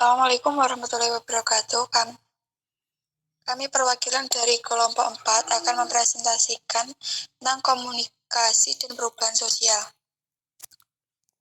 Assalamualaikum warahmatullahi wabarakatuh. Kami perwakilan dari kelompok 4 akan mempresentasikan tentang komunikasi dan perubahan sosial.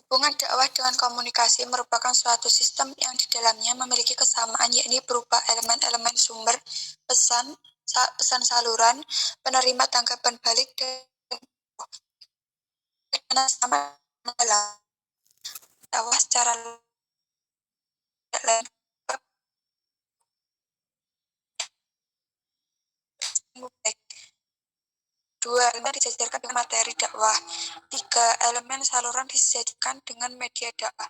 Hubungan dakwah dengan komunikasi merupakan suatu sistem yang di dalamnya memiliki kesamaan, yakni berupa elemen-elemen sumber, pesan saluran, penerima tanggapan balik, dan sama dalam dakwah secara baik. 2. Elemen disesuaikan dengan materi dakwah. 3. Elemen saluran disesuaikan dengan media dakwah.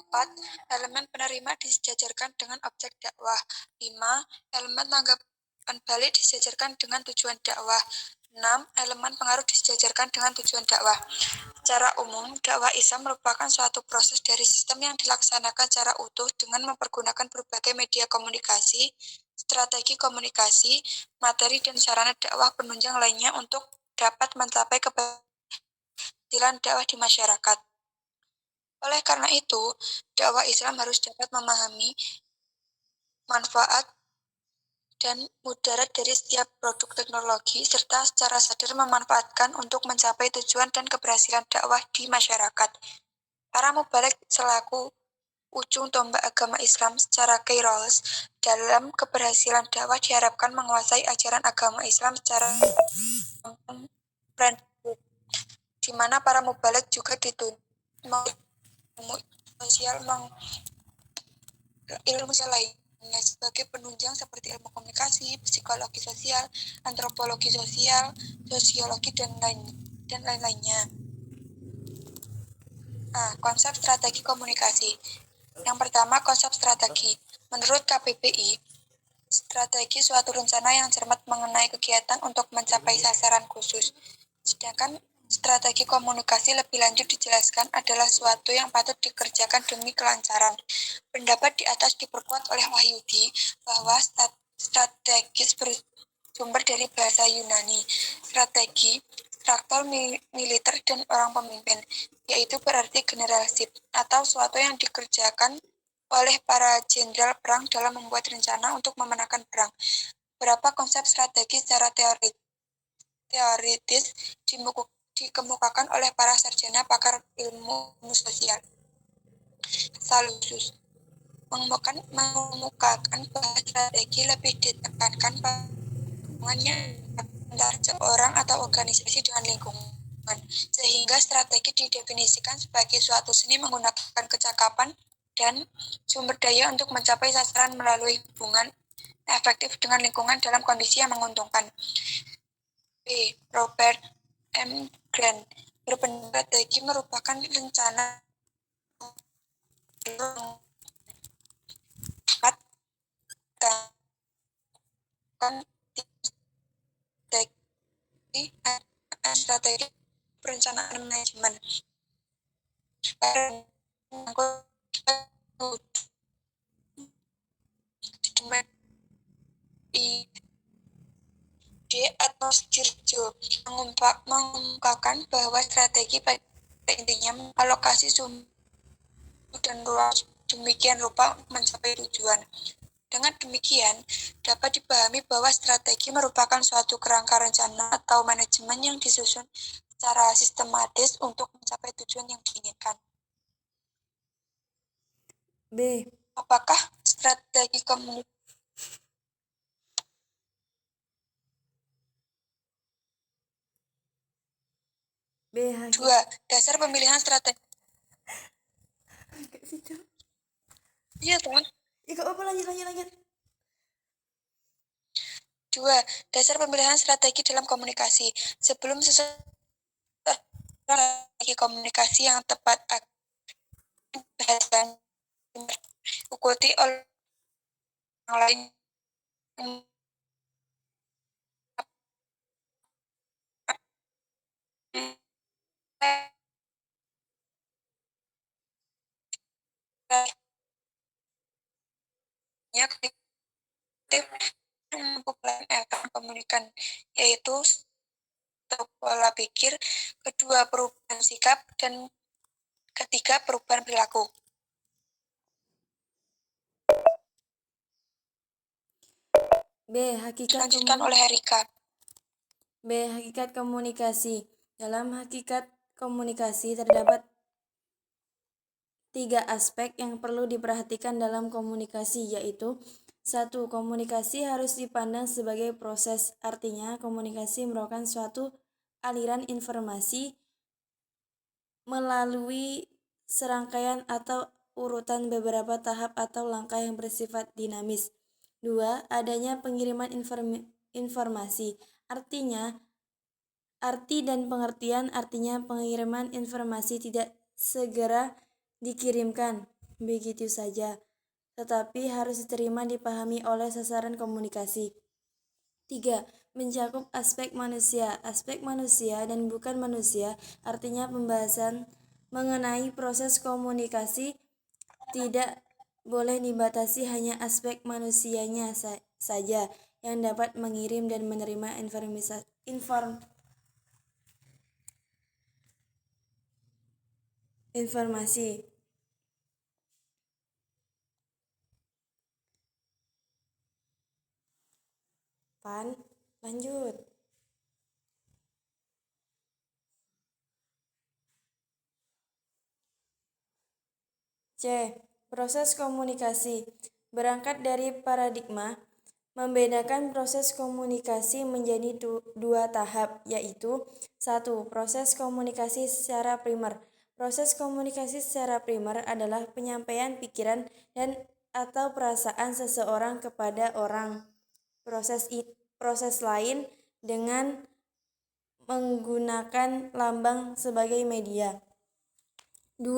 4. Elemen penerima disejajarkan dengan objek dakwah. 5. Elemen tanggapan balik disejajarkan dengan tujuan dakwah. 6. Elemen pengaruh disejajarkan dengan tujuan dakwah. Secara umum, dakwah Islam merupakan suatu proses dari sistem yang dilaksanakan secara utuh dengan mempergunakan berbagai media komunikasi, strategi komunikasi, materi dan sarana dakwah penunjang lainnya untuk dapat mencapai keberhasilan dakwah di masyarakat. Oleh karena itu, dakwah Islam harus dapat memahami manfaat dan mudarat dari setiap produk teknologi serta secara sadar memanfaatkan untuk mencapai tujuan dan keberhasilan dakwah di masyarakat. Para mubalik selaku ujung tombak agama Islam secara kairos dalam keberhasilan dakwah diharapkan menguasai ajaran agama Islam secara komprehensif, di mana para mubalik juga dituntut sosial ilmu lainnya sebagai penunjang seperti ilmu komunikasi, psikologi sosial, antropologi sosial, sosiologi dan lain-lainnya. Nah, konsep strategi komunikasi. Yang pertama, konsep strategi. Menurut KBBI, strategi suatu rencana yang cermat mengenai kegiatan untuk mencapai sasaran khusus. Sedangkan strategi komunikasi lebih lanjut dijelaskan adalah suatu yang patut dikerjakan demi kelancaran. Pendapat di atas diperkuat oleh Wahyudi bahwa strategis bersumber dari bahasa Yunani. Strategi, traktor militer dan orang pemimpin, yaitu berarti generalship atau suatu yang dikerjakan oleh para jenderal perang dalam membuat rencana untuk memenangkan perang. Beberapa konsep strategi secara teoritis dikemukakan oleh para sarjana pakar ilmu sosial. Salusus mengemukakan bahwa strategi lebih ditekankan hubungannya antara seorang atau organisasi dengan lingkungan, sehingga strategi didefinisikan sebagai suatu seni menggunakan kecakapan dan sumber daya untuk mencapai sasaran melalui hubungan efektif dengan lingkungan dalam kondisi yang menguntungkan. B. Robert M. Grant berpendapat strategi merupakan rencana strategi perencanaan manajemen atau Skirjo mengungkapkan bahwa strategi pada intinya mengalokasi sumber dan ruang demikian rupa untuk mencapai tujuan. Dengan demikian, dapat dipahami bahwa strategi merupakan suatu kerangka rencana atau manajemen yang disusun secara sistematis untuk mencapai tujuan yang diinginkan. B. Apakah strategi komunikasi? B. 2. Dasar pemilihan strategi. Iya, teman. Ya, gak apa-apa, lanjut. 2. Dasar pemilihan strategi dalam komunikasi. Sebelum strategi komunikasi yang tepat akan diikuti oleh orang lain komunikan, yaitu pola pikir, kedua perubahan sikap, dan ketiga perubahan perilaku. B. Hakikat Dilanjutkan oleh Erika. B. Hakikat komunikasi. Dalam hakikat komunikasi terdapat 3 aspek yang perlu diperhatikan dalam komunikasi, yaitu 1. Komunikasi harus dipandang sebagai proses, artinya komunikasi merupakan suatu aliran informasi melalui serangkaian atau urutan beberapa tahap atau langkah yang bersifat dinamis. 2. Adanya pengiriman informasi, artinya arti dan pengertian, artinya pengiriman informasi tidak segera dikirimkan begitu saja, tetapi harus diterima dipahami oleh sasaran komunikasi. 3. Mencakup aspek manusia. Aspek manusia dan bukan manusia, artinya pembahasan mengenai proses komunikasi tidak boleh dibatasi hanya aspek manusianya saja yang dapat mengirim dan menerima informasi. Lanjut. C. Proses komunikasi. Berangkat dari paradigma, membedakan proses komunikasi menjadi 2 tahap, yaitu 1. Proses komunikasi secara primer. Proses komunikasi secara primer adalah penyampaian pikiran dan atau perasaan seseorang kepada orang proses lain dengan menggunakan lambang sebagai media. 2.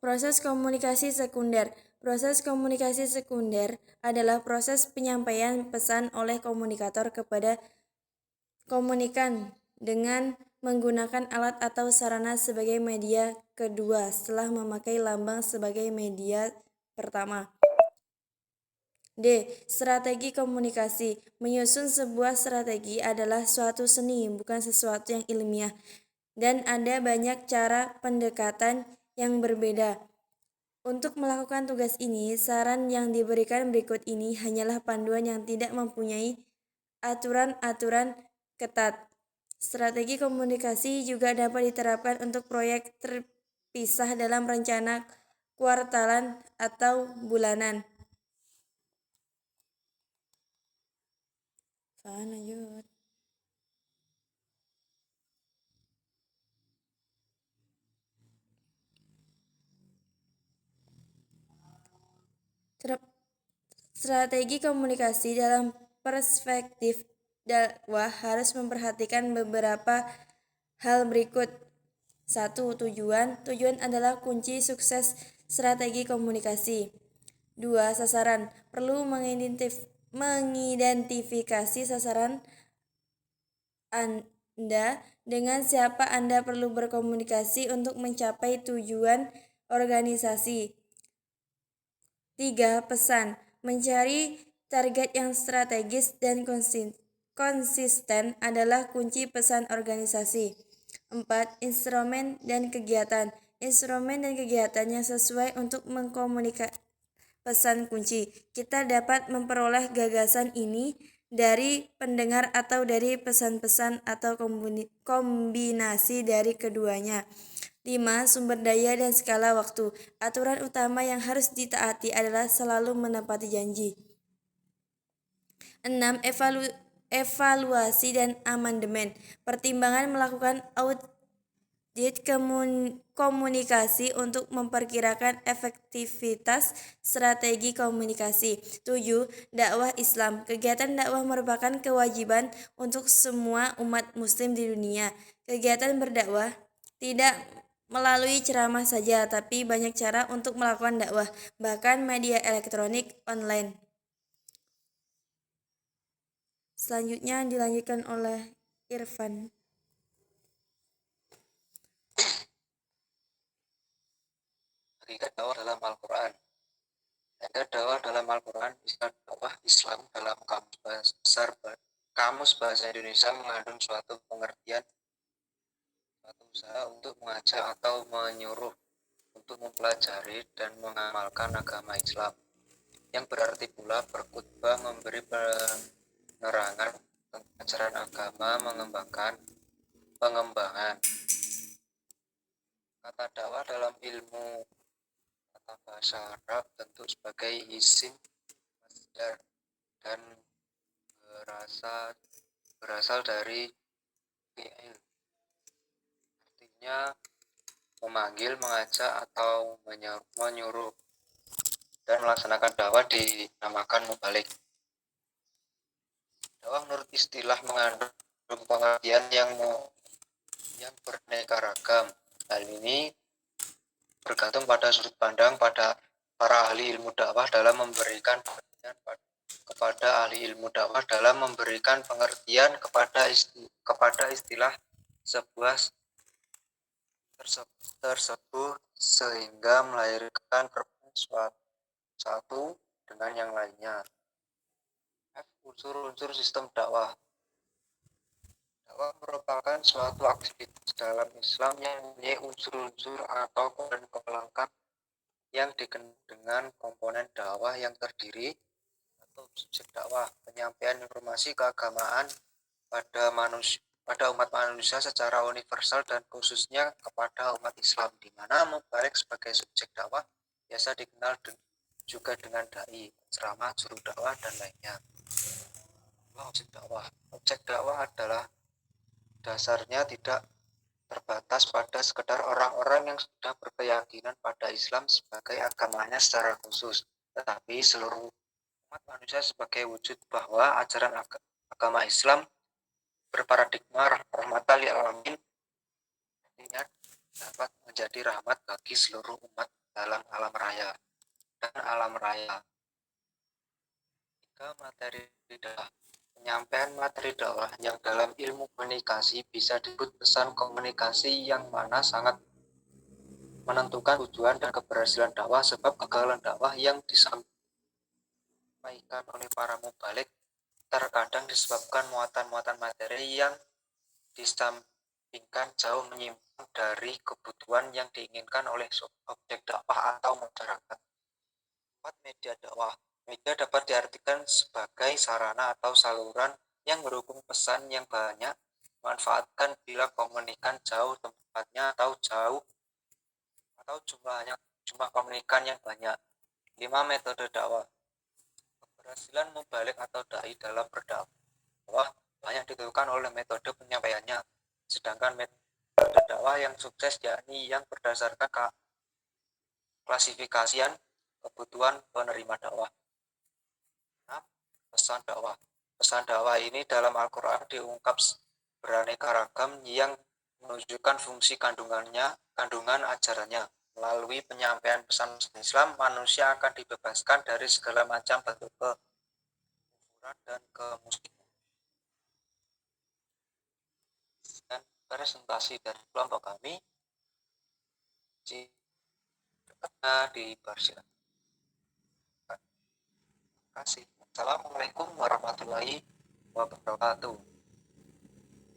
Proses komunikasi sekunder. Proses komunikasi sekunder adalah proses penyampaian pesan oleh komunikator kepada komunikan dengan menggunakan alat atau sarana sebagai media kedua setelah memakai lambang sebagai media pertama. D. Strategi komunikasi. Menyusun sebuah strategi adalah suatu seni, bukan sesuatu yang ilmiah, dan ada banyak cara pendekatan yang berbeda. Untuk melakukan tugas ini, saran yang diberikan berikut ini hanyalah panduan yang tidak mempunyai aturan-aturan ketat. Strategi komunikasi juga dapat diterapkan untuk proyek terpisah dalam rencana kuartalan atau bulanan. Lanjut. Strategi komunikasi dalam perspektif dakwah harus memperhatikan beberapa hal berikut. 1. Tujuan. Tujuan adalah kunci sukses strategi komunikasi. 2. Sasaran. Perlu mengidentifikasi sasaran Anda, dengan siapa Anda perlu berkomunikasi untuk mencapai tujuan organisasi. 3. Pesan. Mencari target yang strategis dan konsisten adalah kunci pesan organisasi. 4. Instrumen dan kegiatan. Instrumen dan kegiatan yang sesuai untuk mengkomunikasikan pesan kunci. Kita dapat memperoleh gagasan ini dari pendengar atau dari pesan-pesan atau kombinasi dari keduanya. 5. Sumber daya dan skala waktu. Aturan utama yang harus ditaati adalah selalu menepati janji. 6. Evaluasi dan amandemen. Pertimbangan melakukan audit komunikasi untuk memperkirakan efektivitas strategi komunikasi. 7. Dakwah Islam. Kegiatan dakwah merupakan kewajiban untuk semua umat muslim di dunia. Kegiatan berdakwah tidak melalui ceramah saja, tapi banyak cara untuk melakukan dakwah, bahkan media elektronik online. Selanjutnya dilanjutkan oleh Irfan. Hakikat dakwah dalam Al-Quran. Hakikat dakwah dalam Al-Quran, istilah dakwah Islam dalam Kamus Bahasa Indonesia mengandung suatu pengertian suatu usaha untuk mengajak atau menyuruh untuk mempelajari dan mengamalkan agama Islam, yang berarti pula berkhutbah, memberi penerangan tentang ajaran agama, pengembangan. Kata dakwah dalam ilmu tata bahasa Arab tentu sebagai isim masdar dan berasal dari fi'il. Artinya memanggil, mengajak atau menyuruh, dan melaksanakan dakwah dinamakan mubalik. Dakwah menurut istilah mengandung pengertian yang beraneka ragam. Hal ini bergantung pada sudut pandang pada para ahli ilmu dakwah dalam memberikan pengertian kepada istilah sebuah tersebut sehingga melahirkan perbedaan satu dengan yang lainnya. Unsur-unsur sistem dakwah. Dakwah merupakan suatu aktivitas dalam Islam yang mempunyai unsur-unsur atau komponen pelengkap yang dikenal dengan komponen dakwah yang terdiri atau subjek dakwah, penyampaian informasi keagamaan pada umat manusia secara universal dan khususnya kepada umat Islam, di mana mubalik sebagai subjek dakwah biasa dikenal juga dengan dai, penceramah, juru dakwah, dan lainnya. Objek dakwah adalah dasarnya tidak terbatas pada sekedar orang-orang yang sudah berkeyakinan pada Islam sebagai agamanya secara khusus, tetapi seluruh umat manusia sebagai wujud bahwa ajaran agama Islam berparadigma rahmatan lil alamin, artinya dapat menjadi rahmat bagi seluruh umat dalam alam raya dan alam raya. Tiga materi dakwah. Penyampaian materi dakwah yang dalam ilmu komunikasi bisa disebut pesan komunikasi, yang mana sangat menentukan tujuan dan keberhasilan dakwah, sebab kegagalan dakwah yang disampaikan oleh para mubalik terkadang disebabkan muatan-muatan materi yang disampingkan jauh menyimpang dari kebutuhan yang diinginkan oleh objek dakwah atau masyarakat. 4. Media dakwah. Media dapat diartikan sebagai sarana atau saluran yang berhubung pesan yang banyak, manfaatkan bila komunikan jauh tempatnya atau jumlah komunikan yang banyak. 5. Metode dakwah. Keberhasilan mubalik atau dai dalam berdakwah banyak ditentukan oleh metode penyampaiannya, sedangkan metode dakwah yang sukses yakni yang berdasarkan klasifikasian kebutuhan penerima dakwah. Pesan dakwah. Pesan dakwah ini dalam Al-Quran diungkap beraneka ragam yang menunjukkan fungsi kandungan ajarannya. Melalui penyampaian pesan Islam, manusia akan dibebaskan dari segala macam bentuk kekufuran dan kemusyrikan. Dan presentasi dari kelompok kami dipersilakan. Terima kasih. Assalamualaikum warahmatullahi wabarakatuh.